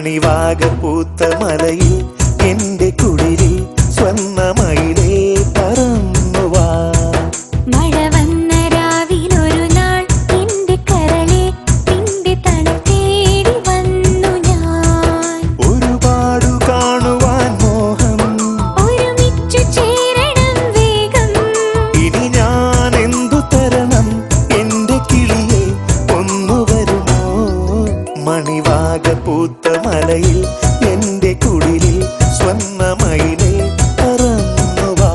മണിവാക പൂത്ത മലയിൽ എന്റെ കുടിലിൽ സ്വർണ്ണമയിലേ പറന്നുവാ. മഴ വന്ന രാവിലൊരു നാൾ എന്റെ കരളെ നിന്റെ തണുത്തേടി വന്നു ഞാൻ. ഒരുപാടു കാണുവാൻ മോഹം, ഒരുമിച്ചു ചേരണം വേഗം. ഇനി ഞാൻ എന്തു തരണം എന്റെ കിളിയെ, ഒന്നു വരുമോ? മണിവാക പൂത്ത മലയിൽ എന്റെ കുടിലിൽ സ്വർണ്ണമയിലേ പറന്നുവാ.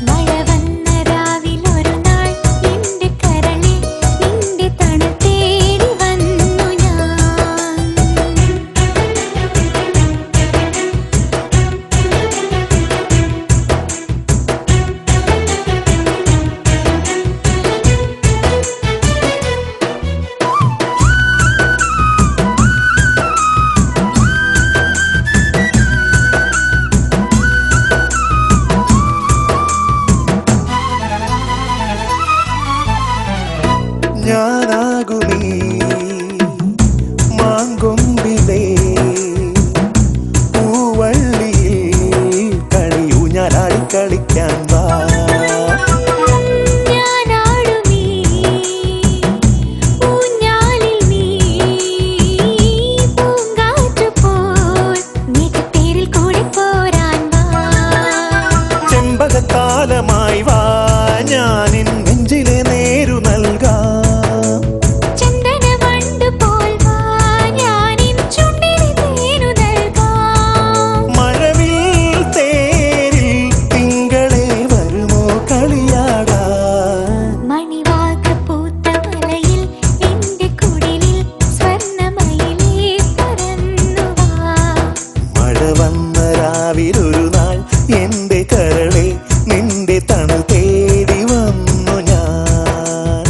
മഴ വന്ന രാവിലൊരു നാൾ എന്റെ കരളെ നിന്റെ തണുത്തേടി വന്നു ഞാൻ. ഞാനാകുമീ മാങ്കൊമ്പിലെ പൂവള്ളിയിൽ കളിയൂഞ്ഞാലാടി കളിക്കാൻ വാ. ഞാനാടുമീ ഊഞ്ഞാലിൽ നീ പൂങ്കാറ്റുപോൽ നീക്കത്തേരിൽ കൂടെ പോരാൻ വാ. ചെമ്പകത്താലമായി വാ, ഞാനിൻ നെഞ്ചിലെ നേരു നൽകാം. ചന്ദനവണ്ട് പോൽ വാ, ഞാനിൻ ചുണ്ടിൽ തേനു നൽകാം. മഴവിൽ തേരിൽ തിങ്കളെ വരുമോ കളിയാടാൻ? മണിവാക പൂത്ത മലയിൽ എന്റെ കുടിലിൽ സ്വർണ്ണമയിലേ പറന്നു വാ. മഴ വന്ന രാവിലൊരു നാൾ എന്റെ കരളെ നിന്റെ തണു തേടി വന്നു ഞാൻ.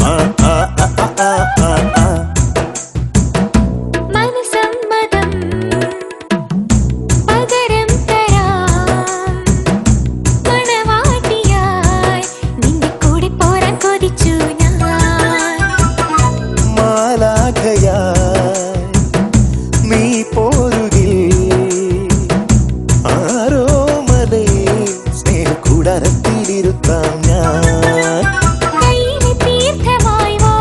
ആ, ആ, ആ, ആ, ആ, ആ. മനസമ്മതം പകരം തരാം. മണവാട്ടിയായി നിന്റെ കൂടെ പോരാൻ കൊതിച്ചു ഞാൻ. മാലാഖയായി നീ പോരുകിൽ ആരോമലേ സ്നേഹക്കൂടാരത്തിലിരുത്താം ഞാൻ. കയ്യിലെ തീർത്ഥമായി വാ,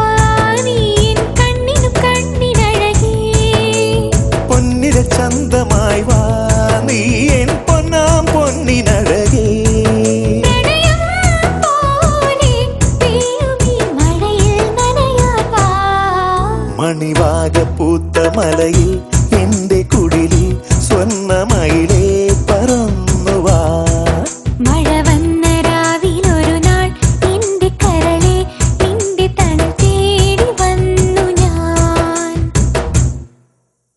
നീ എൻ കണ്ണിനു കണ്ണിനഴകേ. പൊന്നിര ചന്തമായി